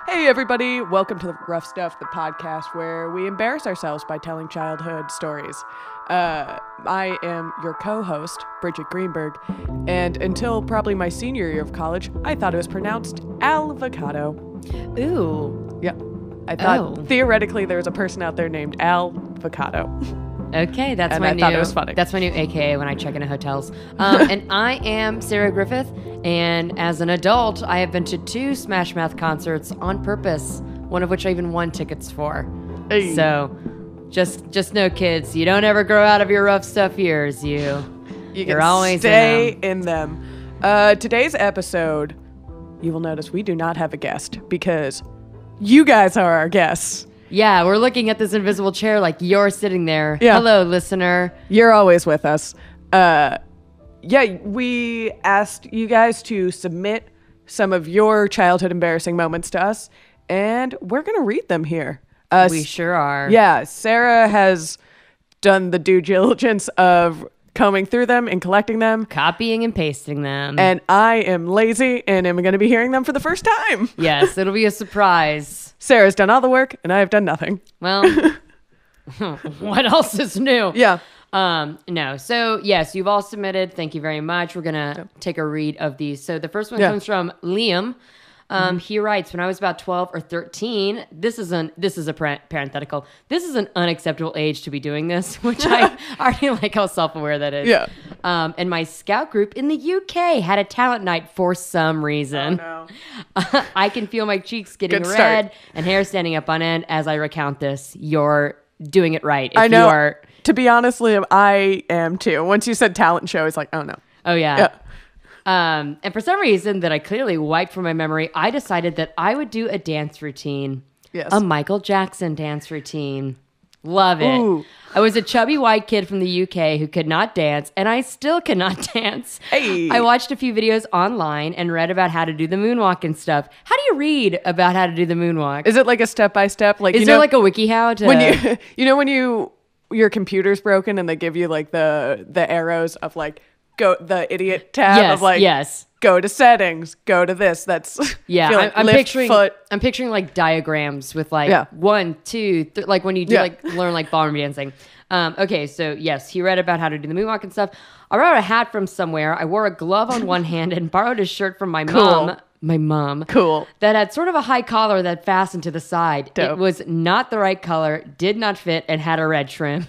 Hey everybody, welcome to the Rough Stuff, the podcast where we embarrass ourselves by telling childhood stories. I am your co-host, Bridgett Greenberg, and until probably my senior year of college, I thought it was pronounced avocado. Ooh. Yeah. I thought theoretically there was a person out there named Avocado. Okay, thought it was funny. That's my new AKA when I check into hotels. And I am Sarah Griffith, and as an adult, I have been to 2 Smash Mouth concerts on purpose, one of which I even won tickets for. Hey. So, just know, kids, you don't ever grow out of your rough stuff years. You're always stay in them. Today's episode, you will notice we do not have a guest because you guys are our guests. Yeah, we're looking at this invisible chair like you're sitting there. Yeah. Hello, listener. You're always with us. We asked you guys to submit some of your childhood embarrassing moments to us, and we're going to read them here. We sure are. Yeah, Sarah has done the due diligence of combing through them and collecting them. Copying and pasting them. And I am lazy and am going to be hearing them for the first time. Yes, it'll be a surprise. Sarah's done all the work, and I have done nothing. Well, what else is new? Yeah. No. So, yes, you've all submitted. Thank you very much. We're going to take a read of these. So the first one comes from Liam. He writes, when I was about 12 or 13, this is a parenthetical. This is an unacceptable age to be doing this, which I already like how self-aware that is. Yeah. And my scout group in the UK had a talent night for some reason. Oh, no. I can feel my cheeks getting Good red start. and hair standing up on end as I recount this. You're doing it right. If I know. You are, to be honest, Liam, I am too. Once you said talent show, it's like, oh, no. oh, yeah. Yeah. And for some reason that I clearly wiped from my memory, I decided that I would do a dance routine. Yes. A Michael Jackson dance routine. Love it. Ooh. I was a chubby white kid from the UK who could not dance, and I still cannot dance. Hey. I watched a few videos online and read about how to do the moonwalk and stuff. How do you read about how to do the moonwalk? Is it like a step-by-step? Like, Is there like a WikiHow to... When your computer's broken and they give you like the arrows of like, go the idiot tab Yes, of like, yes. Go to settings, go to this. That's Yeah, I'm lift picturing. foot. I'm picturing like diagrams with like 1, 2, like when you do like learn like ballroom dancing. Okay, so yes, he read about how to do the moonwalk and stuff. I borrowed a hat from somewhere. I wore a glove on one hand and borrowed a shirt from my mom. My mom. Cool. That had sort of a high collar that fastened to the side. Dope. It was not the right color, did not fit, and had a red trim.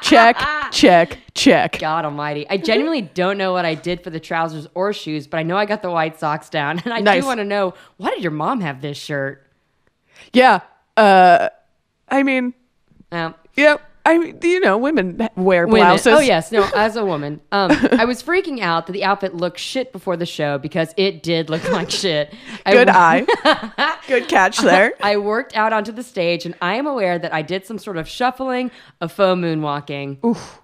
Check, check, check. God almighty. I genuinely don't know what I did for the trousers or shoes, but I know I got the white socks down. And I do want to know, why did your mom have this shirt? Yeah. I mean, yeah. I mean, women wear blouses. Oh, yes. No, as a woman. I was freaking out that the outfit looked shit before the show because it did look like shit. Good eye. Good catch there. I worked out onto the stage, and I am aware that I did some sort of shuffling, a faux moonwalking. Oof.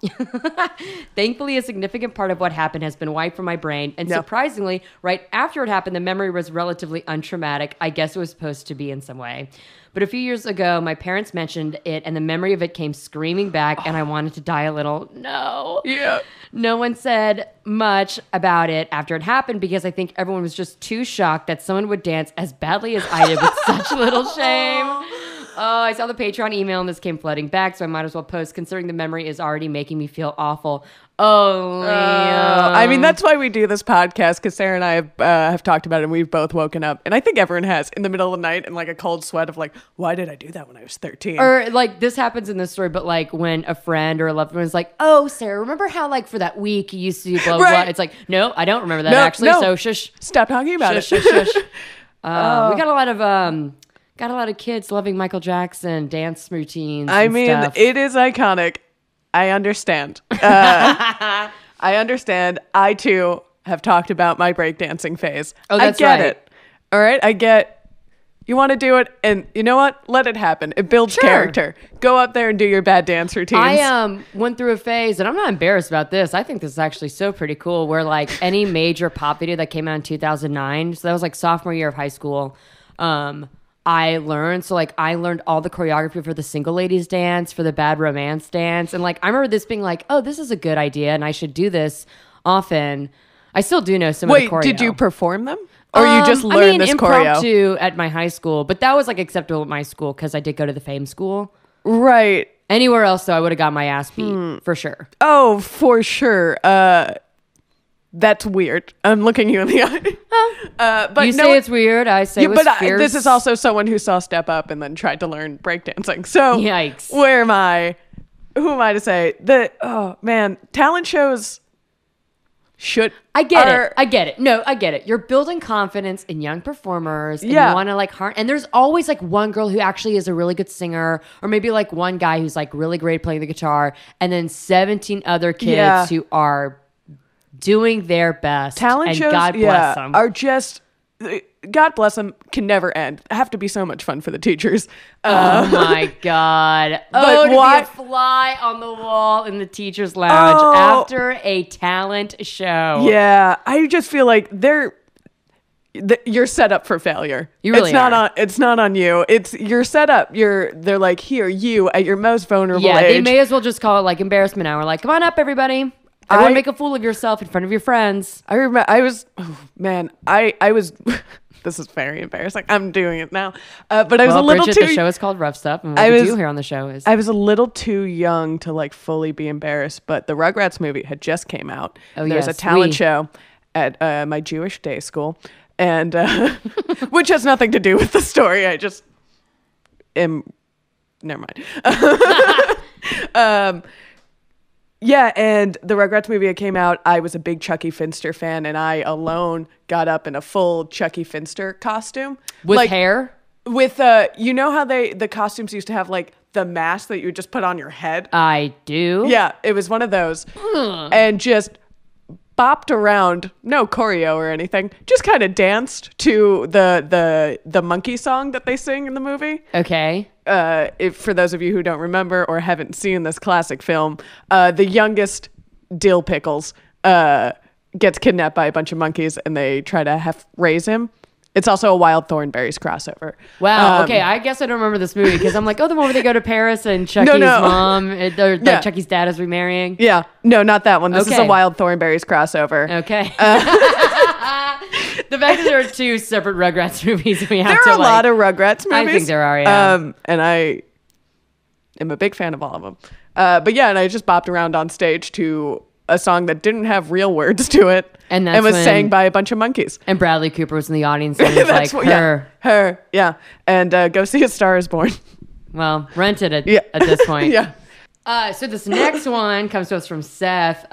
Thankfully, a significant part of what happened has been wiped from my brain. And surprisingly, right after it happened, the memory was relatively untraumatic. I guess it was supposed to be in some way. But a few years ago, my parents mentioned it, and the memory of it came screaming back, and I wanted to die a little. No. Yeah. No one said much about it after it happened because I think everyone was just too shocked that someone would dance as badly as I did with such little shame. Oh, I saw the Patreon email and this came flooding back, so I might as well post considering the memory is already making me feel awful. Oh, Liam. I mean, that's why we do this podcast, because Sarah and I have talked about it, and we've both woken up, and I think everyone has, in the middle of the night, in like a cold sweat of like, why did I do that when I was 13? Or like this happens in this story, but like when a friend or a loved one is like, oh, Sarah, remember how like for that week you used to do blah, blah, blah? It's like, no, I don't remember that actually, so shush. Stop talking about it. Shush. We got a lot of kids loving Michael Jackson dance routines. I mean, stuff. it is iconic. I understand. I understand. I too have talked about my breakdancing phase. Oh, that's I get right. it. All right, I get. You want to do it, and you know what? Let it happen. It builds character. Go up there and do your bad dance routines. I went through a phase, and I'm not embarrassed about this. I think this is actually so pretty cool, where like any major pop video that came out in 2009, so that was like sophomore year of high school, I learned all the choreography for the Single Ladies dance, for the Bad Romance dance. And like, I remember this being like, oh, this is a good idea and I should do this often. I still do know some of the choreo. Wait, did you perform them? Or you just learn this choreo? Impromptu at my high school, but that was like acceptable at my school because I did go to the fame school. Right. Anywhere else, though, I would have got my ass beat for sure. Oh, for sure. That's weird. I'm looking you in the eye. But you say it's weird. I say it was fierce. This is also someone who saw Step Up and then tried to learn breakdancing. So yikes. Where am I? Who am I to say that? Oh man, talent shows should. I get it. No, I get it. You're building confidence in young performers. And you want to like harm. And there's always like one girl who actually is a really good singer, or maybe like one guy who's like really great playing the guitar, and then 17 other kids who are doing their best. Talent and shows, God bless them. Are just, God bless them, can never end. Have to be so much fun for the teachers. Oh my God. But to be a fly on the wall in the teacher's lounge after a talent show. Yeah, I just feel like you're set up for failure. You really are. It's not on you. You're set up. They're like, here, you at your most vulnerable age. They may as well just call it like embarrassment hour. Like, come on up, everybody. Everyone make a fool of yourself in front of your friends. I remember I was this is very embarrassing. I'm doing it now. But I was a little Bridget, too. The show is called Rough Stuff, and what we do here on the show is I was a little too young to like fully be embarrassed, but the Rugrats movie had just came out. Oh, There's a talent show at my Jewish day school, and which has nothing to do with the story. I just am. Never mind. Yeah, and the Rugrats movie that came out, I was a big Chucky Finster fan, and I alone got up in a full Chucky Finster costume. With hair? With, you know how the costumes used to have, like, the mask that you would just put on your head? I do. Yeah, it was one of those. And just bopped around, no choreo or anything, just kind of danced to the monkey song that they sing in the movie. Okay. For those of you who don't remember or haven't seen this classic film, the youngest Dill Pickles gets kidnapped by a bunch of monkeys and they try to raise him. It's also a Wild Thornberrys crossover. Wow. Okay, I guess I don't remember this movie because I'm like, the one where they go to Paris and Chucky's mom, Chucky's dad is remarrying. Yeah. No, not that one. This is a Wild Thornberrys crossover. Okay. The fact that there are two separate Rugrats movies, there are a lot of Rugrats movies. I think there are, yeah. And I am a big fan of all of them. But yeah, and I just bopped around on stage to a song that didn't have real words to it and was sang by a bunch of monkeys. And Bradley Cooper was in the audience and he was like, her. Yeah. And go see A Star Is Born. Well, rent it at this point. Yeah. So this next one comes to us from Seth.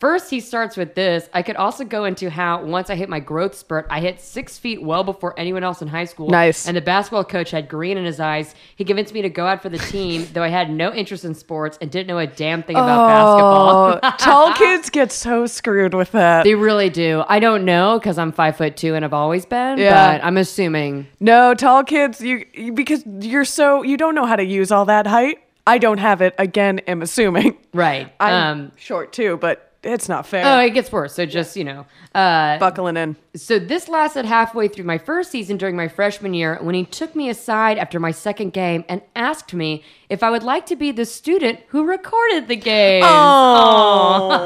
First he starts with this. I could also go into how once I hit my growth spurt, I hit 6 feet well before anyone else in high school. Nice. And the basketball coach had green in his eyes. He convinced me to go out for the team, though I had no interest in sports and didn't know a damn thing about basketball. Tall kids get so screwed with that. They really do. I don't know because I'm 5'2" and I've always been, but I'm assuming. No, tall kids, because you don't know how to use all that height. I don't have it. Again, am assuming. Right. I'm short too, but it's not fair. Oh, it gets worse. So just, buckling in. So this lasted halfway through my first season during my freshman year when he took me aside after my second game and asked me if I would like to be the student who recorded the games. Oh.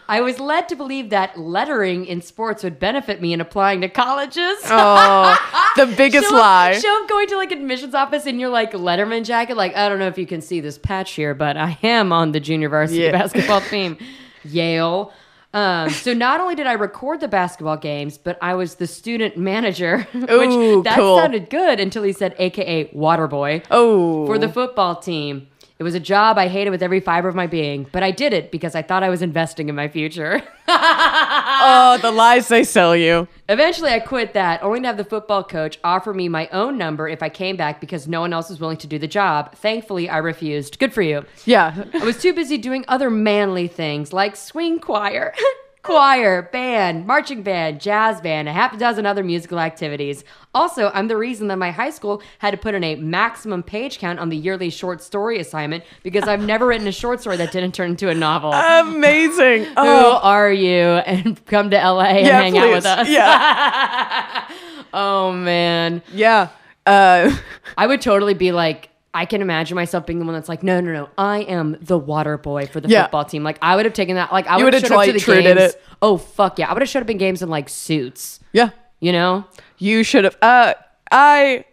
I was led to believe that lettering in sports would benefit me in applying to colleges. Oh, the biggest lie. Show up going to like admissions office in your like Letterman jacket. Like, I don't know if you can see this patch here, but I am on the junior varsity basketball team. Yale. So not only did I record the basketball games, but I was the student manager. Ooh, that cool. sounded good until he said AKA water boy. Oh. For the football team. It was a job I hated with every fiber of my being, but I did it because I thought I was investing in my future. Oh, the lies they sell you. Eventually, I quit that, only to have the football coach offer me my own number if I came back because no one else was willing to do the job. Thankfully, I refused. Good for you. Yeah. I was too busy doing other manly things like swing choir. Choir, band, marching band, jazz band, a half a dozen other musical activities. Also, I'm the reason that my high school had to put in a maximum page count on the yearly short story assignment because I've never written a short story that didn't turn into a novel. Amazing. Who are you? And come to LA and hang out with us. Yeah. Oh, man. Yeah. I would totally be like I can imagine myself being the one that's like, no, I am the water boy for the football team. Like, I would have taken that. Like, I would have showed up to the games. It. Oh, fuck yeah. I would have showed up in games in, like, suits. Yeah. You know? You should have. I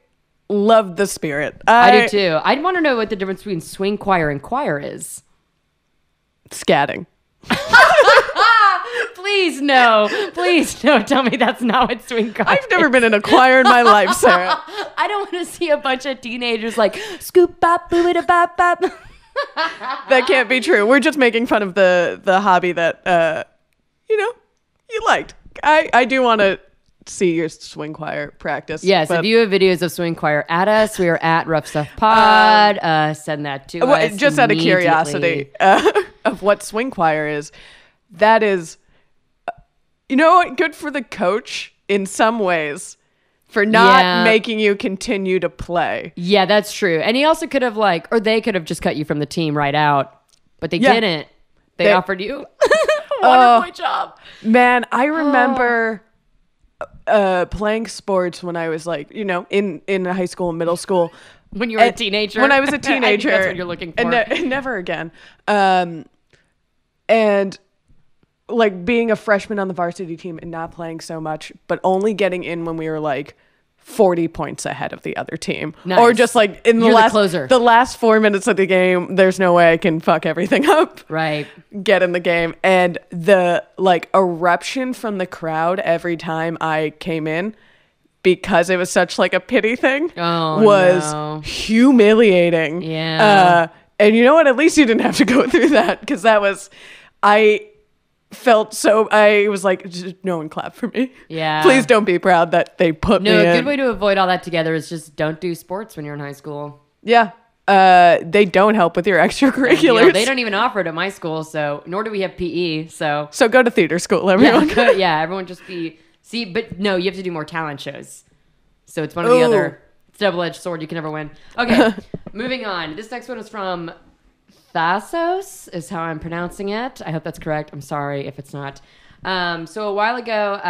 love the spirit. I do, too. I'd want to know what the difference between swing choir and choir is. Scatting. Please no. Tell me that's not what swing choir I've never been in a choir in my life, Sarah. I don't want to see a bunch of teenagers like scoop bop boo da bop bop. That can't be true. We're just making fun of the hobby that you liked. I do want to see your swing choir practice. Yes, if you have videos of swing choir at us, we are at Rough Stuff Pod. Send that to us. Just out of curiosity of what swing choir is. That is, good for the coach in some ways for not making you continue to play. Yeah, that's true. And he also could have or they could have just cut you from the team right out, but they didn't. They offered you a water boy job. Man, I remember playing sports when I was in high school and middle school. When you were a teenager? When I was a teenager. I think that's what you're looking for. And never again. And being a freshman on the varsity team and not playing so much, but only getting in when we were 40 points ahead of the other team. Nice. Or just in the last 4 minutes of the game, there's no way I can fuck everything up. Right. Get in the game. And the eruption from the crowd every time I came in, because it was such a pity thing, was humiliating. Yeah. And you know what? At least you didn't have to go through that, because I was like, just no one clap for me. Yeah. Please don't be proud that they put me in. No, a good way to avoid all that together is just don't do sports when you're in high school. Yeah. They don't help with your extracurriculars. They don't even offer it at my school, nor do we have PE, so go to theater school, everyone. Everyone just but no, you have to do more talent shows. So it's one of the other, it's a double-edged sword, you can never win. Okay, moving on. This next one is from Thasos is how I'm pronouncing it. I hope that's correct. I'm sorry if it's not. So a while ago,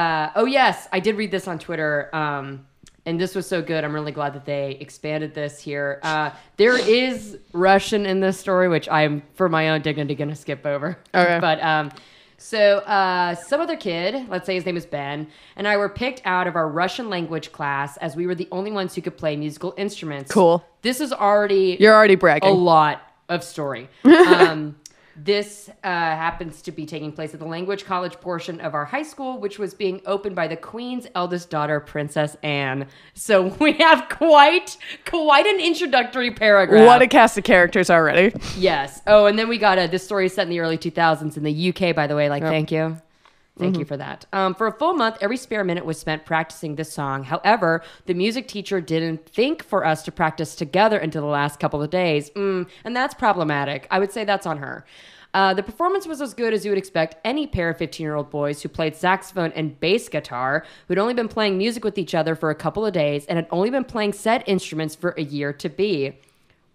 yes, I did read this on Twitter, and this was so good. I'm really glad that they expanded this here. There is Russian in this story, which I'm, for my own dignity, going to skip over. Okay. But some other kid, let's say his name is Ben, and I were picked out of our Russian language class as we were the only ones who could play musical instruments. Cool. This is already... You're already bragging. A lot of story. This happens to be taking place at the language college portion of our high school, which was being opened by the Queen's eldest daughter, Princess Anne. So we have quite an introductory paragraph. What a cast of characters already. Yes. Oh, and then we got this story is set in the early 2000s in the UK, by the way. Yep. Thank you. Thank you for that. For a full month, every spare minute was spent practicing this song. However, the music teacher didn't think for us to practice together until the last couple of days. And that's problematic. I would say that's on her. The performance was as good as you would expect any pair of 15-year-old boys who played saxophone and bass guitar, who'd only been playing music with each other for a couple of days and had only been playing said instruments for a year to be.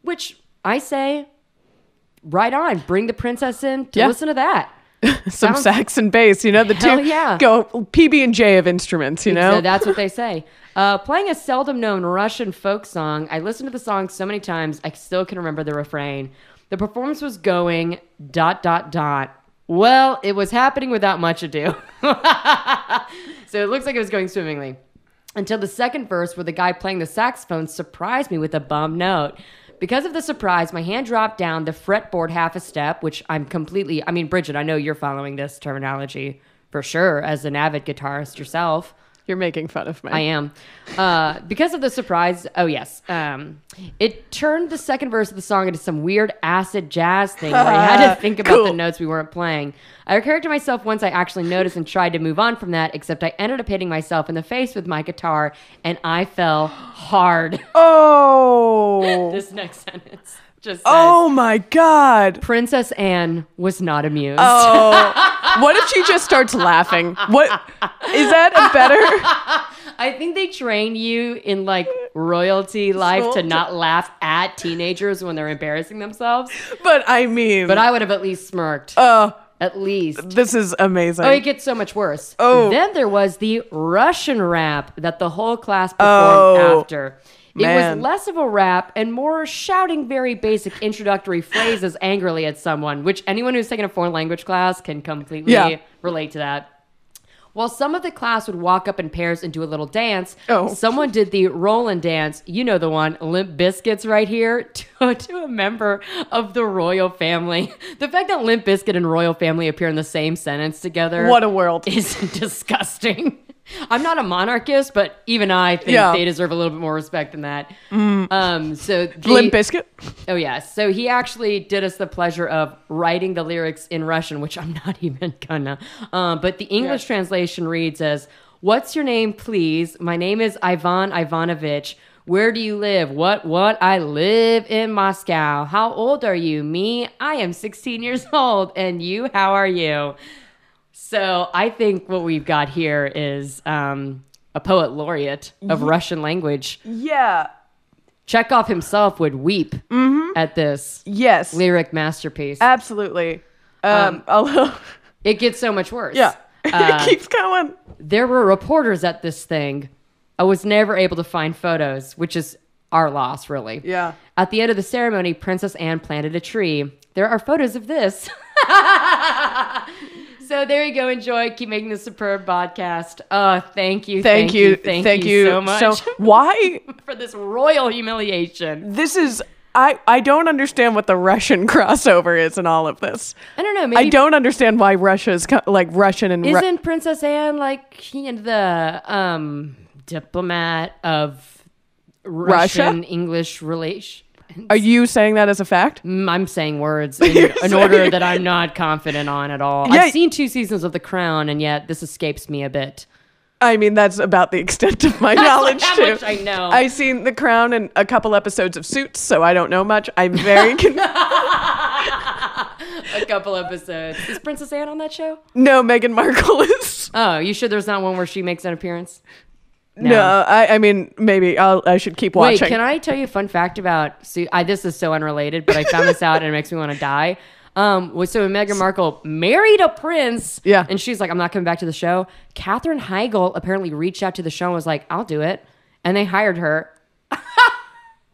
Which I say, right on. Bring the princess in to listen to that. Some sax and bass, the two go PB&J of instruments, So that's what they say. Playing a seldom known Russian folk song, I listened to the song so many times, I still can remember the refrain. The performance was going ... Well, it was happening without much ado. So it looks like it was going swimmingly. Until the second verse where the guy playing the saxophone surprised me with a bum note. Because of the surprise, my hand dropped down the fretboard half a step, which Bridgett, I know you're following this terminology for sure as an avid guitarist yourself. You're making fun of me. I am. Because of the surprise, it turned the second verse of the song into some weird acid jazz thing where I had to think about the notes we weren't playing. I occurred to myself once I actually noticed and tried to move on from that, except I ended up hitting myself in the face with my guitar, and I fell hard. Oh! This next sentence just says, oh my God. Princess Anne was not amused. Oh. What if she just starts laughing? What is that a better? I think they train you in royalty life to not laugh at teenagers when they're embarrassing themselves. But I would have at least smirked. at least. This is amazing. Oh, it gets so much worse. Oh. Then there was the Russian rap that the whole class performed after. Man. It was less of a rap and more shouting very basic introductory phrases angrily at someone, which anyone who's taken a foreign language class can completely relate to that. While some of the class would walk up in pairs and do a little dance, someone did the Roland dance, you know the one, Limp Bizkit's right here, to a member of the royal family. The fact that Limp Bizkit and royal family appear in the same sentence together. What a world. Is disgusting. I'm not a monarchist, but even I think they deserve a little bit more respect than that. Limp Bizkit? Oh, yeah. So he actually did us the pleasure of writing the lyrics in Russian, which I'm not even gonna. But the English translation reads as, "What's your name, please? My name is Ivan Ivanovich. Where do you live? What? I live in Moscow. How old are you? Me? I am 16 years old. And you? How are you?" So I think what we've got here is a poet laureate of Russian language. Yeah. Chekhov himself would weep at this lyric masterpiece. Absolutely. It gets so much worse. Yeah. It keeps going. There were reporters at this thing. I was never able to find photos, which is our loss, really. Yeah. At the end of the ceremony, Princess Anne planted a tree. There are photos of this. So there you go. Enjoy. Keep making this superb podcast. Thank you. Thank you so much. So why? For this royal humiliation. This is... I don't understand what the Russian crossover is in all of this. I don't know. Maybe I don't understand why Russia's like Russian and... Isn't Princess Anne like the diplomat of Russian English relations? Are you saying that as a fact? I'm saying words in order that I'm not confident on at all. Yeah. I've seen 2 seasons of The Crown, and yet this escapes me a bit. I mean, that's about the extent of my knowledge, how too. much I know. I've seen The Crown and a couple episodes of Suits, so I don't know much. I'm very... A couple episodes. Is Princess Anne on that show? No, Meghan Markle is. Oh, you sure there's not one where she makes an appearance? No, I mean, maybe I should keep watching. Wait, can I tell you a fun fact about... this is so unrelated, but I found this out and it makes me want to die. So when Meghan Markle married a prince, and she's like, I'm not coming back to the show, Katherine Heigl apparently reached out to the show and was like, I'll do it. And they hired her.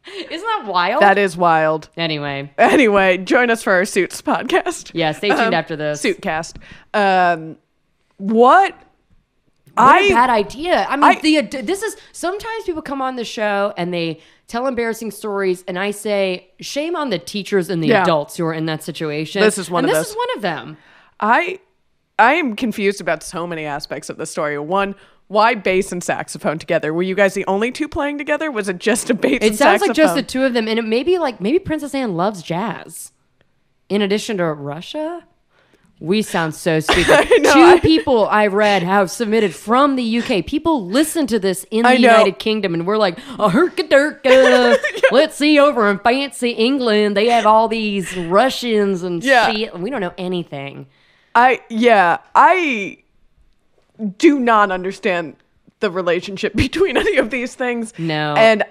Isn't that wild? That is wild. Anyway, join us for our Suits podcast. Yeah, stay tuned after this. Suitcast. What a bad idea. I mean, this is... Sometimes people come on the show and they tell embarrassing stories, and I say, shame on the teachers and the adults who are in that situation. This is one of those. This is one of them. I am confused about so many aspects of the story. One, why bass and saxophone together? Were you guys the only 2 playing together? Was it just a bass and saxophone? It sounds like just the 2 of them, and it maybe Princess Anne loves jazz. In addition to Russia? We sound so stupid. 2 people I read have submitted from the UK. People listen to this in the United Kingdom, and we're like, herka-durka. Let's see over in fancy England. They have all these Russians and shit. We don't know anything. I do not understand the relationship between any of these things. No. And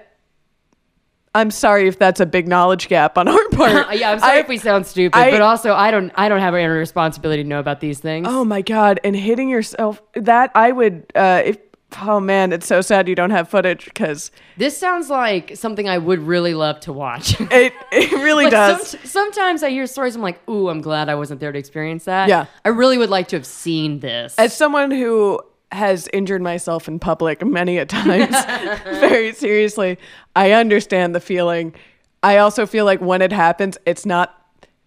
I'm sorry if that's a big knowledge gap on our part. Yeah, I'm sorry if we sound stupid, but also I don't have any responsibility to know about these things. Oh my God. And hitting yourself, that I would, oh man, it's so sad you don't have footage because... This sounds like something I would really love to watch. It really does. Sometimes I hear stories, I'm like, ooh, I'm glad I wasn't there to experience that. Yeah. I really would like to have seen this. As someone who has injured myself in public many a times, very seriously, I understand the feeling. I also feel like when it happens, it's not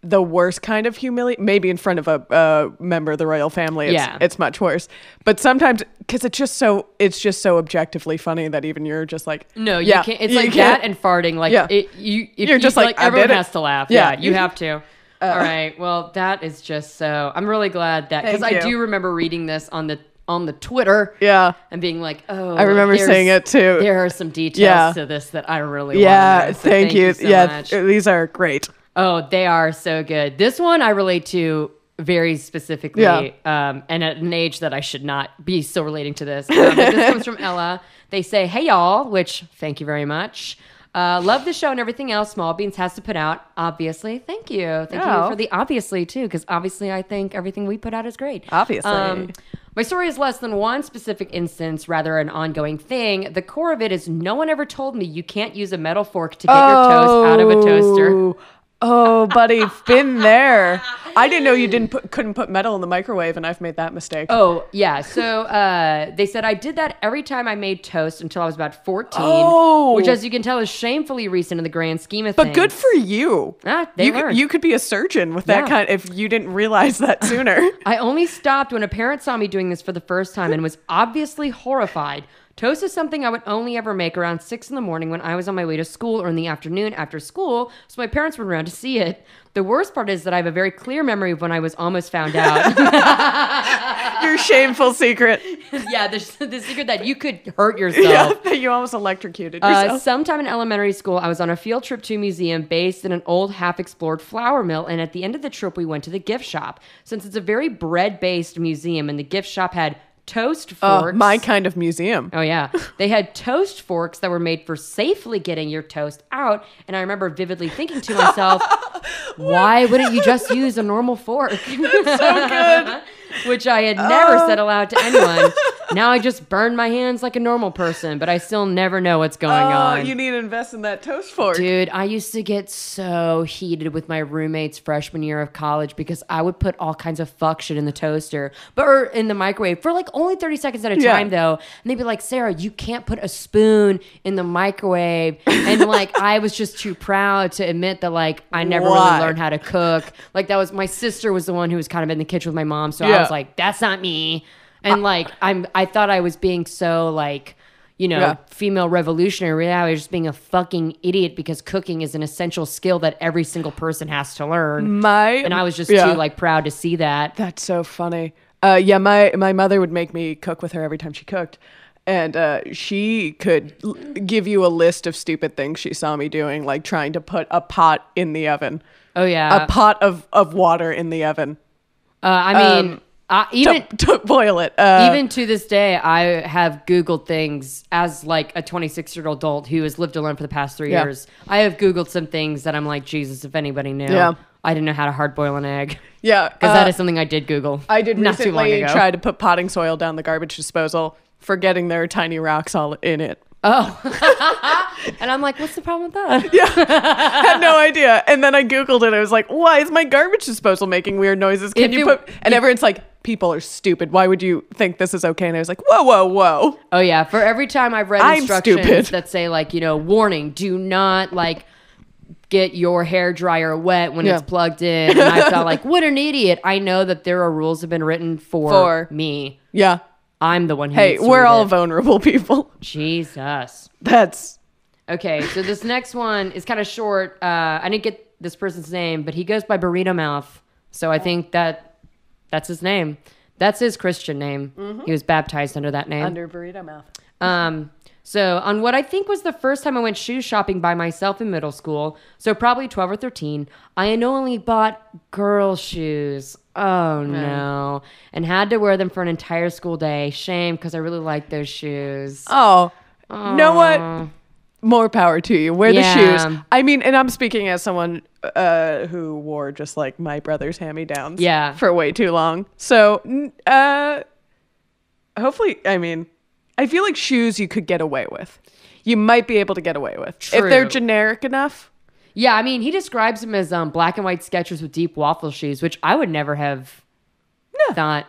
the worst kind of humiliation. Maybe in front of a member of the royal family, it's much worse. But sometimes, because it's just so objectively funny that even you're just like, no, you can't. It's like that and farting. Like you're just like everyone has to laugh. Yeah, you have to. All right. Well, that is just so. I'm really glad that because I do remember reading this on the Twitter, and being like, "Oh, I remember saying it too." There are some details to this that I really want to know. So thank you so much. These are great. Oh, they are so good. This one I relate to very specifically, and at an age that I should not be still relating to this. But this comes from Ella. They say, "Hey y'all," which thank you very much. Love the show and everything else Small Beans has to put out. Obviously. Thank you. Thank you for the obviously, too, because obviously I think everything we put out is great. Obviously. My story is less than one specific instance, rather an ongoing thing. The core of it is no one ever told me you can't use a metal fork to get your toast out of a toaster. Oh, buddy, been there. I didn't know you couldn't put metal in the microwave, and I've made that mistake. Oh, yeah. So they said I did that every time I made toast until I was about 14, which, as you can tell, is shamefully recent in the grand scheme of things. But good for you. You could be a surgeon with that kind if you didn't realize that sooner. I only stopped when a parent saw me doing this for the first time and was obviously horrified. Toast is something I would only ever make around 6 in the morning when I was on my way to school or in the afternoon after school, so my parents were around to see it. The worst part is that I have a very clear memory of when I was almost found out. Your shameful secret. Yeah, the secret that you could hurt yourself. Yeah, you almost electrocuted yourself. Sometime in elementary school, I was on a field trip to a museum based in an old half-explored flour mill, and at the end of the trip, we went to the gift shop. Since it's a very bread-based museum, and the gift shop had toast forks. My kind of museum. Oh, yeah. They had toast forks that were made for safely getting your toast out. And I remember vividly thinking to myself, why wouldn't you just use a normal fork? That's so good. Which I had never said aloud to anyone. Now I just burn my hands like a normal person, but I still never know what's going on. You need to invest in that toast fork. Dude, I used to get so heated with my roommates freshman year of college because I would put all kinds of fuck shit in the toaster, or in the microwave for like only 30 seconds at a time though. And they'd be like, Sarah, you can't put a spoon in the microwave. And like, I was just too proud to admit that like, I never really learned how to cook. Like that was, my sister was the one who was kind of in the kitchen with my mom. So I was like, that's not me. And like, I thought I was being so like, female revolutionary. Really, I was just being a fucking idiot because cooking is an essential skill that every single person has to learn. And I was just too like proud to see that. That's so funny. My mother would make me cook with her every time she cooked. And she could give you a list of stupid things she saw me doing, like trying to put a pot in the oven. Oh, yeah. A pot of water in the oven. Even to boil it. Even to this day, I have Googled things as like a 26-year-old adult who has lived alone for the past 3 years. I have Googled some things that I'm like, Jesus, if anybody knew. Yeah. I didn't know how to hard boil an egg. Yeah. Because that is something I did Google. I did not too long ago. Try to put potting soil down the garbage disposal, forgetting there are tiny rocks all in it. Oh. And I'm like, what's the problem with that? Yeah. Had no idea. And then I Googled it. I was like, why is my garbage disposal making weird noises? Can you put... And everyone's like, people are stupid. Why would you think this is okay? And I was like, whoa. Oh, yeah. For every time I've read instructions that say like, warning, do not like get your hair dryer wet when it's plugged in. And I felt like, what an idiot. I know that there are rules have been written for me. Yeah. I'm the one who Hey, we're all vulnerable people. Jesus. That's... Okay, so this next one is kind of short. I didn't get this person's name, but he goes by Burrito Mouth. So I think that's his name. That's his Christian name. Mm-hmm. He was baptized under that name. Under Burrito Mouth. So on what I think was the first time I went shoe shopping by myself in middle school, so probably 12 or 13, I only bought girl shoes. Oh, no. And had to wear them for an entire school day. Shame, because I really liked those shoes. Oh. You know what? More power to you. Wear the shoes. I mean, and I'm speaking as someone who wore just like my brother's hand-me-downs for way too long. So hopefully, I mean, I feel like shoes you could get away with. You might be able to get away with. True. If they're generic enough. Yeah, I mean, he describes them as black and white Skechers with deep waffle shoes, which I would never have thought.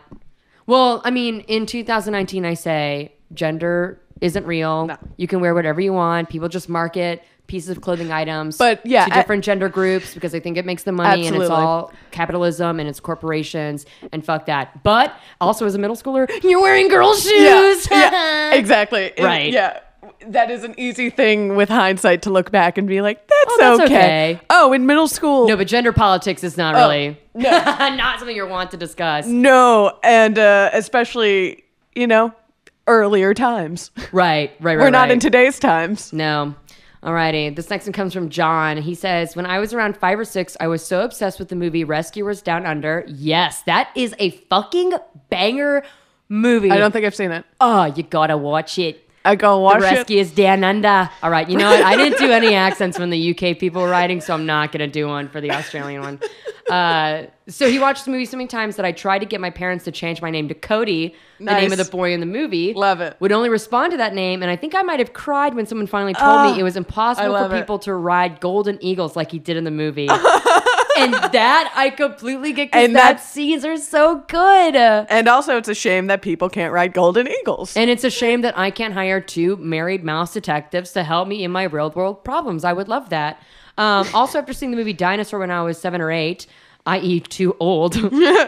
Well, I mean, in 2019, I say gender isn't real. No. You can wear whatever you want. People just market pieces of clothing items to different gender groups because they think it makes them money and it's all capitalism and it's corporations and fuck that. But also as a middle schooler, you're wearing girl shoes. Yeah, exactly. Right. Yeah. That is an easy thing with hindsight to look back and be like, that's okay. Oh, in middle school. No, but gender politics is not really not something you want to discuss. No. And especially, earlier times. Right. We're not in today's times. No. Alrighty. This next one comes from John. He says, when I was around 5 or 6, I was so obsessed with the movie Rescuers Down Under. Yes, that is a fucking banger movie. I don't think I've seen it. Oh, you gotta watch it. I go The watch it. rescue is down under. All right, you know what? I didn't do any accents from the UK people writing, so I'm not going to do one for the Australian one. So he watched the movie so many times that I tried to get my parents to change my name to Cody, the name of the boy in the movie. Love it. Would only respond to that name, and I think I might have cried when someone finally told me it was impossible for it. people to ride golden eagles like he did in the movie. And that I completely get, because that scenes are so good. And also, it's a shame that people can't ride golden eagles. And it's a shame that I can't hire 2 married mouse detectives to help me in my real world problems. I would love that. Also, after seeing the movie Dinosaur when I was 7 or 8, i.e. too old,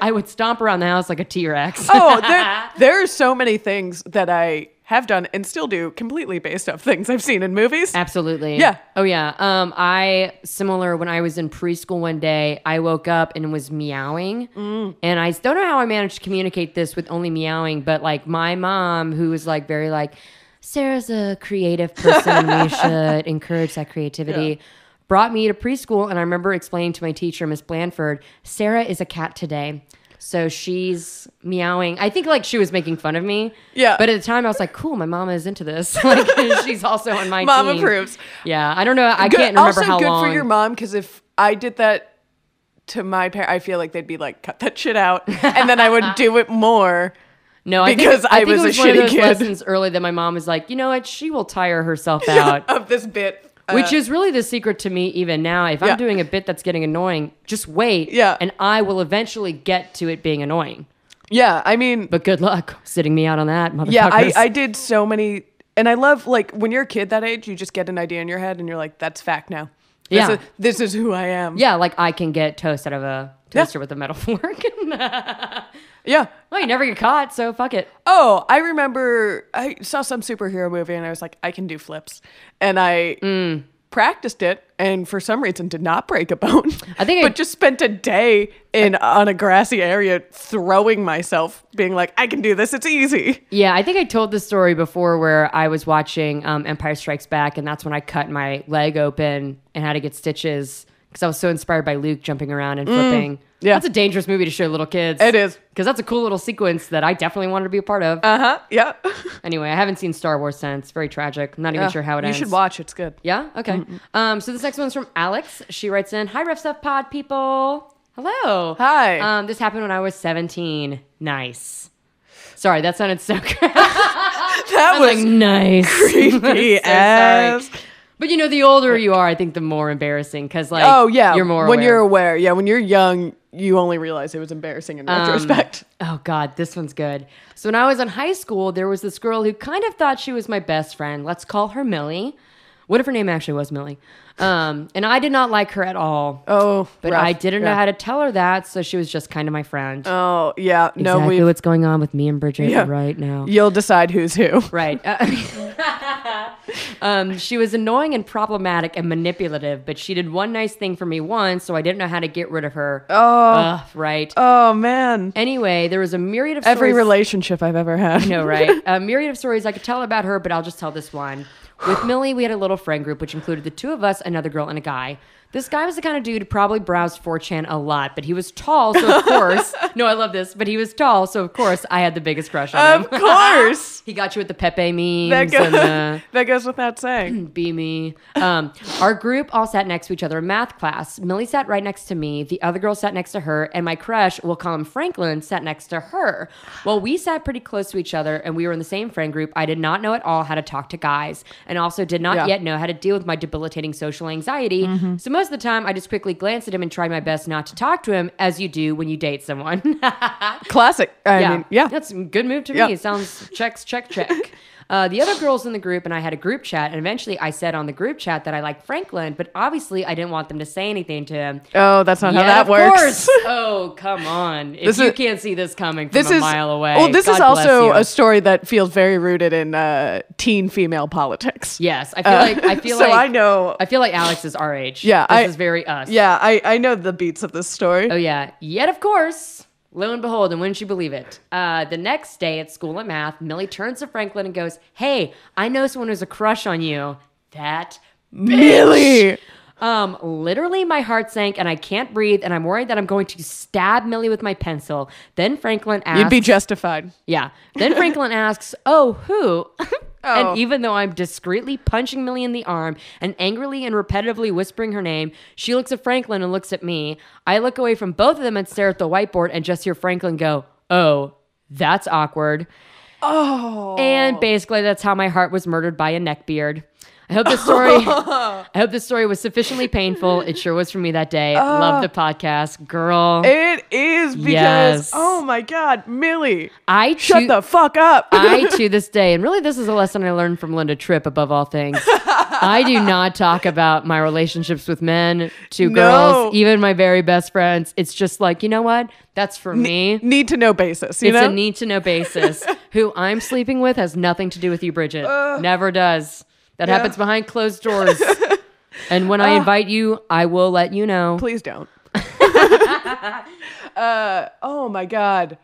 I would stomp around the house like a T-Rex. There are so many things that I have done and still do completely based off things I've seen in movies. Absolutely. Yeah. Oh, yeah. When I was in preschool one day, I woke up and was meowing. And I don't know how I managed to communicate this with only meowing, but like my mom, who was like very like, Sarah's a creative person, we should encourage that creativity, brought me to preschool. And I remember explaining to my teacher, Miss Blandford, Sarah is a cat today. So she's meowing. I think like she was making fun of me. Yeah. But at the time I was like, cool, my mama is into this. Like she's also on my Mom team. approves. Yeah. I don't know. I can't remember also how long. Also good for your mom, because if I did that to my parents, I feel like they'd be like, cut that shit out. And then I would do it more. No, because I was it was a one of shitty those kid. lessons early that my mom was like, you know what? She will tire herself out. Of this bit. Which is really the secret to me even now. If I'm doing a bit that's getting annoying, just wait. Yeah. And I will eventually get to it being annoying. Yeah, I mean... But good luck sitting me out on that, motherfuckers. Yeah, I did so many... And I love, like, when you're a kid that age, you just get an idea in your head and you're like, that's fact now. This is who I am. Yeah, like I can get toast out of a toaster with a metal fork. Yeah. Well, you never get caught, so fuck it. Oh, I remember I saw some superhero movie and I was like, I can do flips. And I practiced it and for some reason did not break a bone. But just spent a day on a grassy area throwing myself, being like, I can do this. It's easy. Yeah, I think I told this story before where I was watching Empire Strikes Back, and that's when I cut my leg open and had to get stitches because I was so inspired by Luke jumping around and flipping. Yeah. That's a dangerous movie to show little kids. It is. Because that's a cool little sequence that I definitely wanted to be a part of. Yeah. Anyway, I haven't seen Star Wars since. Very tragic. I'm not even sure how it ends. You should watch. It's good. Yeah? Okay. So this next one's from Alex. She writes in, hi, Rough Stuff Pod people. Hello. Hi. This happened when I was 17. Nice. Sorry, that sounded so good. That was like, nice. Creepy so ass. Sorry. But you know, the older you are, I think the more embarrassing because, like, you're more when aware. you're aware. Yeah, when you're young, you only realize it was embarrassing in retrospect. Oh, God, this one's good. So when I was in high school, there was this girl who kind of thought she was my best friend. Let's call her Millie. What if her name actually was Millie? And I did not like her at all. Oh, but rough. I didn't know how to tell her that, so she was just kind of my friend. Oh, yeah. Exactly what's going on with me and Bridgett right now. You'll decide who's who. Right. She was annoying and problematic and manipulative, but she did one nice thing for me once, so I didn't know how to get rid of her. Oh. Right. Oh, man. Anyway, there was a myriad of Every stories. relationship I've ever had. I know, right? A myriad of stories I could tell about her, but I'll just tell this one. With Millie, we had a little friend group, which included the two of us, another girl, and a guy. This guy was the kind of dude who probably browsed 4chan a lot, but he was tall, so of course... No, I love this. But he was tall, so of course I had the biggest crush on him. Of course! He got you with the Pepe memes. That goes without saying. Be me. Our group all sat next to each other in math class. Millie sat right next to me. The other girl sat next to her. And my crush, we'll call him Franklin, sat next to her. Well, we sat pretty close to each other, and we were in the same friend group. I did not know at all how to talk to guys, and also did not yet know how to deal with my debilitating social anxiety. So most of the time, I just quickly glanced at him and tried my best not to talk to him, as you do when you date someone. Classic. I mean, That's a good move to me. It sounds check. The other girls in the group and I had a group chat, and eventually I said on the group chat that I liked Franklin, but obviously I didn't want them to say anything to him. Oh, that's not how that works. Course. Oh, come on. If you can't see this coming from a mile away. Well, this God is also bless you. a story that feels very rooted in teen female politics. Yes, I feel so like I know. I feel like Alex is our age. Yeah, this is very us. Yeah, I know the beats of this story. Oh yeah. Yet of course, lo and behold, and wouldn't you believe it? The next day at school at math, Millie turns to Franklin and goes, "Hey, I know someone who's a crush on you." That Millie. Literally my heart sank and I can't breathe and I'm worried that I'm going to stab Millie with my pencil. Then Franklin asks... You'd be justified. Yeah. Then Franklin asks, "Oh, who?" And even though I'm discreetly punching Millie in the arm and angrily and repetitively whispering her name, she looks at Franklin and looks at me. I look away from both of them and stare at the whiteboard and just hear Franklin go, "Oh, that's awkward." Oh. And basically that's how my heart was murdered by a neckbeard. I hope this story was sufficiently painful. It sure was for me that day. Love the podcast, girl. It is because, oh my God, Millie, shut the fuck up. I, to this day, and really this is a lesson I learned from Linda Tripp above all things. I do not talk about my relationships with men to girls, even my very best friends. It's just like, you know what? That's for me. Need to know basis. It's a need to know basis. Who I'm sleeping with has nothing to do with you, Bridget. Never does. That happens behind closed doors. And when I invite you, I will let you know. Please don't. Oh my God.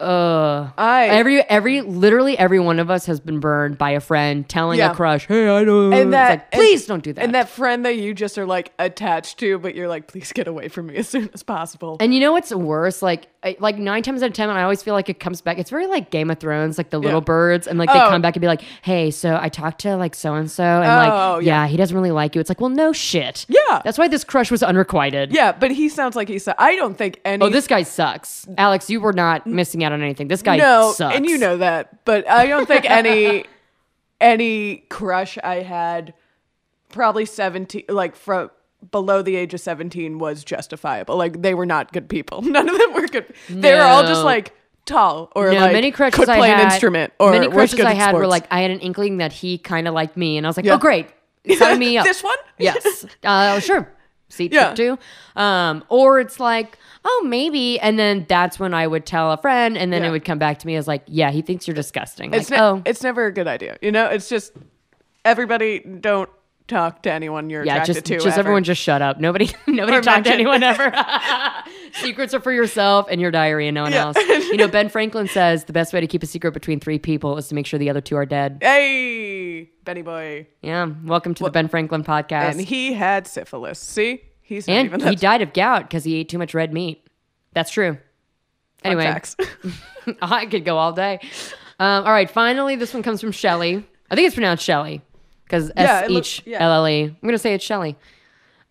Literally every one of us has been burned by a friend telling a crush, "Hey, I know." And that, please don't do that. And that friend that you just are like attached to, but you're like, please get away from me as soon as possible. And you know what's worse? Like 9 times out of 10, I always feel like it comes back. It's very like Game of Thrones, like the little birds, and like they come back and be like, "Hey, so I talked to like so and so, and he doesn't really like you." It's like, well, no shit. Yeah, that's why this crush was unrequited. Yeah, but he sounds like he said, I don't think any. Oh, this guy sucks, Alex. You were not missing out on anything. This guy sucks, and you know that. But I don't think any crush I had, probably 17, like from below the age of 17, was justifiable. Like they were not good people. None of them were good. They were all just like tall or like many crushes could play an instrument or many crushes I had sports. Were like I had an inkling that he kind of liked me, and I was like, oh great, sign me up. This one? Yes. Sure. Seat 2. Or it's like, oh, maybe. And then that's when I would tell a friend, and then it would come back to me as like, yeah, he thinks you're disgusting. It's like, it's never a good idea. It's just everybody don't talk to anyone you're attracted to. Just everyone just shut up. Nobody talk to anyone ever. Secrets are for yourself and your diary and no one else. Ben Franklin says the best way to keep a secret between 3 people is to make sure the other 2 are dead. Hey, Benny boy. Yeah. Welcome to the Ben Franklin podcast. And he had syphilis. See? He's not and he died of gout because he ate too much red meat. That's true. Anyway, facts. I could go all day. All right. Finally, this one comes from Shelley. I think it's pronounced Shelley because S-H-L-L-E. I'm going to say it's Shelley.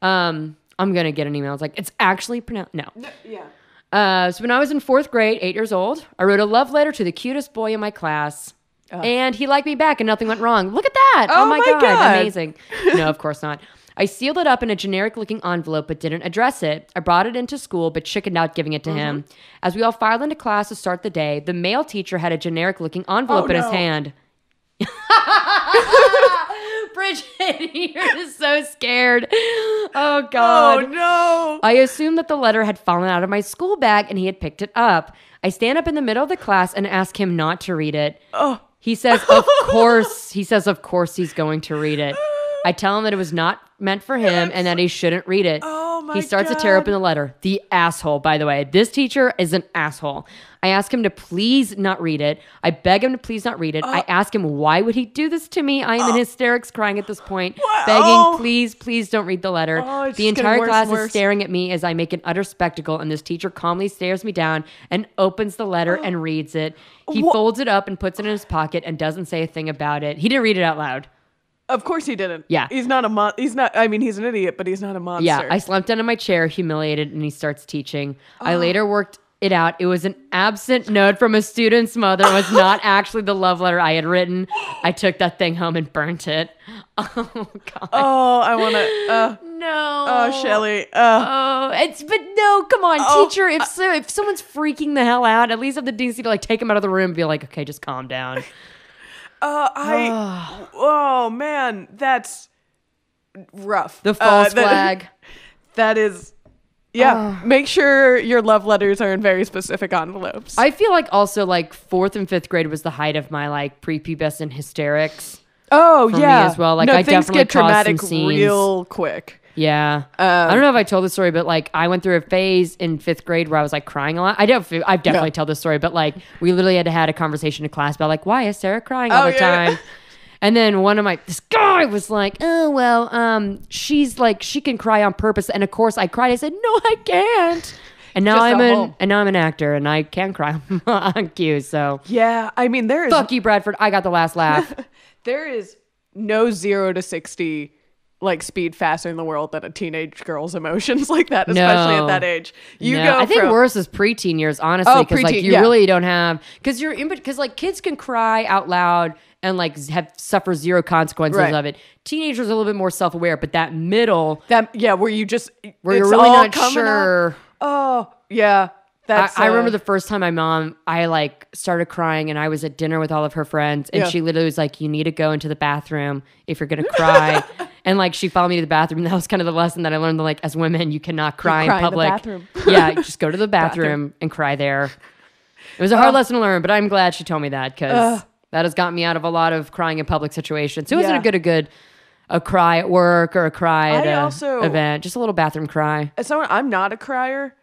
I'm going to get an email. It's like, it's actually pronounced. No. Yeah. So when I was in 4th grade, 8 years old, I wrote a love letter to the cutest boy in my class. And he liked me back and nothing went wrong. Look at that. Oh my God. Amazing. No, of course not. I sealed it up in a generic-looking envelope but didn't address it. I brought it into school but chickened out giving it to him. As we all filed into class to start the day, the male teacher had a generic-looking envelope in his hand. Bridget, you're so scared. Oh, God. Oh, no. I assumed that the letter had fallen out of my school bag and he had picked it up. I stand up in the middle of the class and ask him not to read it. He says, of course he's going to read it. I tell him that it was not meant for him and that he shouldn't read it. Oh my God. He starts to tear open the letter. The asshole, by the way. This teacher is an asshole. I ask him to please not read it. I beg him to please not read it. I ask him, why would he do this to me? I am in hysterics crying at this point, begging, please don't read the letter. The entire class is staring at me as I make an utter spectacle, and this teacher calmly stares me down and opens the letter and reads it. He folds it up and puts it in his pocket and doesn't say a thing about it. He didn't read it out loud. Of course he didn't. Yeah. He's not a he's an idiot, but he's not a monster. Yeah, I slumped down in my chair, humiliated, and he starts teaching. I later worked it out. It was an absent note from a student's mother. It was not actually the love letter I had written. I took that thing home and burnt it. Oh, God. Oh, I want to... No. Oh, Shelley. But no, come on, teacher. If someone's freaking the hell out, at least have the decency to like take him out of the room and be like, okay, just calm down. Oh man, that's rough. The false flag. That is, make sure your love letters are in very specific envelopes. I feel like also like 4th and 5th grade was the height of my like prepubescent hysterics. Oh for me as well. Like I things definitely get dramatic some scenes real quick. Yeah. I don't know if I told this story, but like I went through a phase in 5th grade where I was like crying a lot. I've definitely told this story, but like we literally had a conversation in class about like, why is Sarah crying all the time? And then this guy was like, oh, well, she's like, she can cry on purpose. And of course I cried. I said, no, I can't. And now Just I'm an actor, and I can cry on cue. So yeah, I mean, there is fuck you, Bradford. I got the last laugh. there is no 0 to 60 like speed faster in the world than a teenage girl's emotions like that, especially at that age. I think worse is preteen years, honestly, because like you really don't have because like kids can cry out loud and like suffer zero consequences of it. Teenagers are a little bit more self-aware, but that middle where you're really not sure. Oh yeah. I remember the first time I like started crying, and I was at dinner with all of her friends, and she literally was like, you need to go into the bathroom if you're going to cry. And like, she followed me to the bathroom. And that was kind of the lesson that I learned, that like, as women, you cannot cry in public. In the bathroom. Yeah. Just go to the bathroom and cry there. It was a hard lesson to learn, but I'm glad she told me that, because that has gotten me out of a lot of crying in public situations. So it wasn't a cry at work or a cry at an event, just a little bathroom cry. I'm not a crier.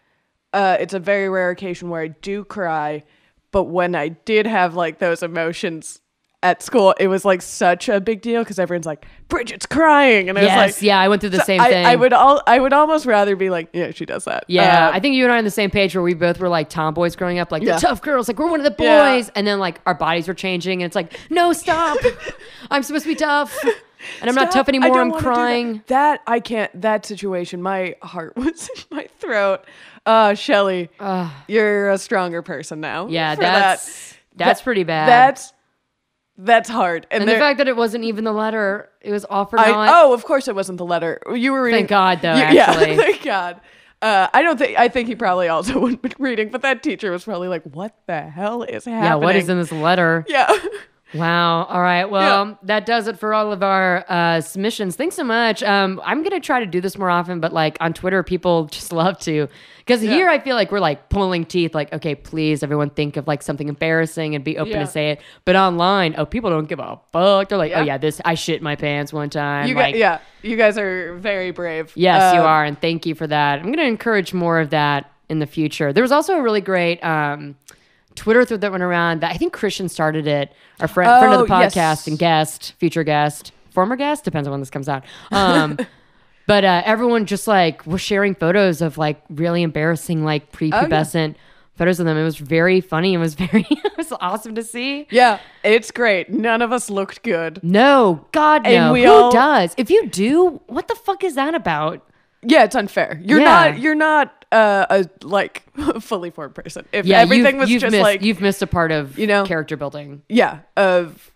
It's a very rare occasion where I do cry, but when I did have like those emotions at school, it was like such a big deal because everyone's like, Bridget's crying, and I was like, yeah, I went through the same thing. I would almost rather be like, yeah, she does that. Yeah, I think you and I are on the same page where we both were like tomboys growing up, like the tough girls, like we're one of the boys, and then like our bodies were changing, and it's like, no, stop, I'm supposed to be tough. And I'm not tough anymore. I'm crying. That I can't. That situation, my heart was in my throat. Shelly, you're a stronger person now. Yeah, that's pretty bad. That's hard. And the fact that it wasn't even the letter, it was all for naught. Oh, of course it wasn't the letter. You were reading. Thank God, though. Actually, yeah, thank God. I think he probably also wouldn't been reading, but that teacher was probably like, "What the hell is happening? Yeah, what is in this letter?" Yeah. Wow. All right. Well, that does it for all of our submissions. Thanks so much. I'm going to try to do this more often, but like on Twitter, people just love to. Because here I feel like we're like pulling teeth, like, okay, please, everyone think of like something embarrassing and be open to say it. But online, people don't give a fuck. They're like, oh yeah, I shit my pants one time. You guys are very brave. Yes, you are. And thank you for that. I'm going to encourage more of that in the future. There was also a really great Twitter thread that went around that I think Christian started it. Our friend of the podcast and future guest, former guest, depends on when this comes out. But everyone just like was sharing photos of like really embarrassing, like prepubescent photos of them. It was very funny. It was awesome to see. Yeah, it's great. None of us looked good. No, God, no. And Who does? If you do, what the fuck is that about? Yeah, it's unfair. You're not a like fully formed person. If everything was just like you've missed a part of character building. Yeah, of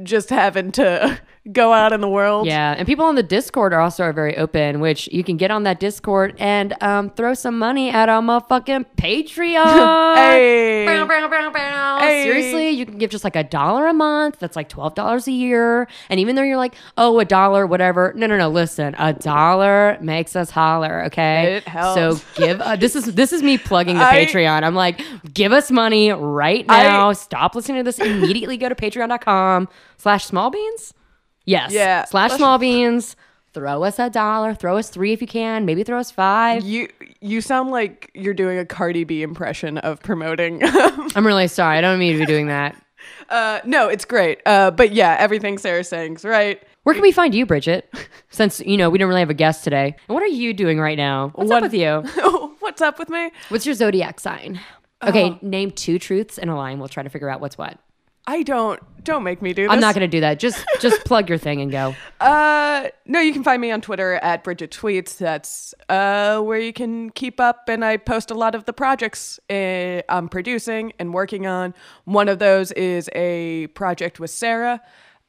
just having to go out in the world. Yeah, and people on the Discord are also very open, which you can get on that Discord and throw some money at our motherfucking Patreon. Hey. Hey. Seriously, you can give just like $1 a month. That's like $12 a year. And even though you're like, oh, $1, whatever. No. Listen, $1 makes us holler. Okay, it helps. So give. This is me plugging the Patreon. I'm like, give us money right now. Stop listening to this immediately. Go to patreon.com/smallbeans. Yes. Yeah. /smallbeans. Throw us $1. Throw us $3 if you can. Maybe throw us $5. You sound like you're doing a Cardi B impression of promoting. I'm really sorry. I don't mean to be doing that. No, it's great. But yeah, everything Sarah's saying is right. Where can we find you, Bridget? Since, we don't really have a guest today. And what are you doing right now? What's up with you? What's up with me? What's your zodiac sign? Okay, name 2 truths and a lie, and we'll try to figure out what's what. Don't make me do this. I'm not going to do that. Just plug your thing and go. No, you can find me on Twitter at Bridget Tweets. That's where you can keep up, and I post a lot of the projects I'm producing and working on. One of those is a project with Sarah,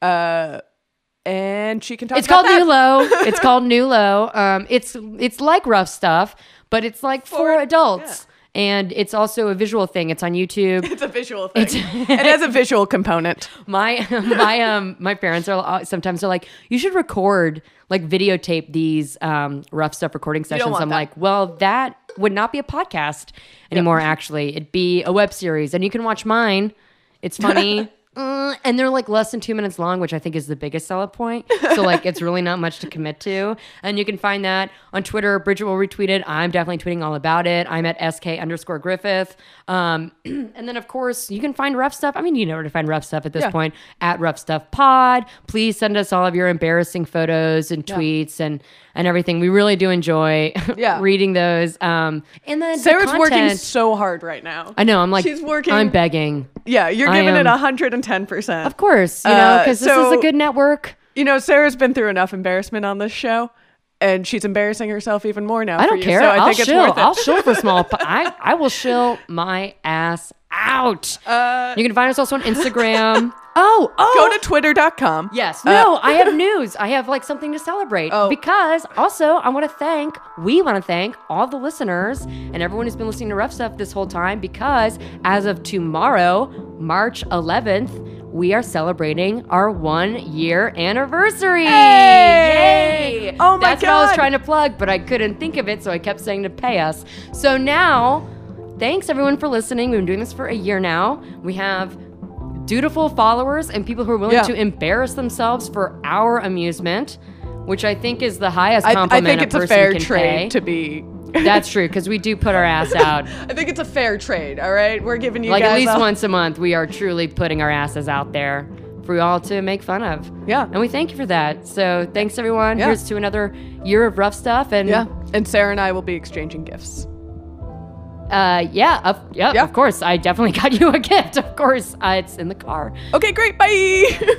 and she can talk about that. It's called New Low. It's like Rough Stuff, but it's like for adults. Yeah. And it's also a visual thing. It's on YouTube. It's a visual thing. It has a visual component. My parents are sometimes like, you should record, like videotape these Rough Stuff recording sessions. I'm like, well, that would not be a podcast anymore. Actually, it'd be a web series, and you can watch mine. It's funny. and they're like less than 2 minutes long, which I think is the biggest selling point. So like it's really not much to commit to. And you can find that on Twitter. Bridgett will retweet it. I'm definitely tweeting all about it. I'm at SK_Griffith. And then of course you can find Rough Stuff. I mean, you know where to find Rough Stuff at this point, at Rough Stuff Pod. Please send us all of your embarrassing photos and tweets and everything. We really do enjoy reading those. And then Sarah's working so hard right now. I know. I'm like, she's working. I'm begging. Yeah, you're giving it 110%. Of course, you know, because this is a good network. You know, Sarah's been through enough embarrassment on this show, and she's embarrassing herself even more now. I don't care. So I think it's worth it. I'll shill for small. I will shill my ass out. You can find us also on Instagram. Go to twitter.com. Yes. No, I have news. I have like something to celebrate because also we want to thank all the listeners and everyone who's been listening to Rough Stuff this whole time, because as of tomorrow, March 11th, we are celebrating our 1 year anniversary. Hey! Yay! Oh my That's God. what I was trying to plug, but I couldn't think of it, so I kept saying to pay us. So now, thanks everyone for listening. We've been doing this for a year now. We have dutiful followers and people who are willing to embarrass themselves for our amusement, which I think is the highest compliment I think it's a a person fair can trade pay. to be. That's true, because we do put our ass out. I think it's a fair trade, all right? We're giving you like guys at least once a month, we are truly putting our asses out there for you all to make fun of. Yeah. And we thank you for that. So thanks, everyone. Yeah. Here's to another year of Rough Stuff. And and Sarah and I will be exchanging gifts. Of course. I definitely got you a gift. Of course. It's in the car. Okay, great. Bye.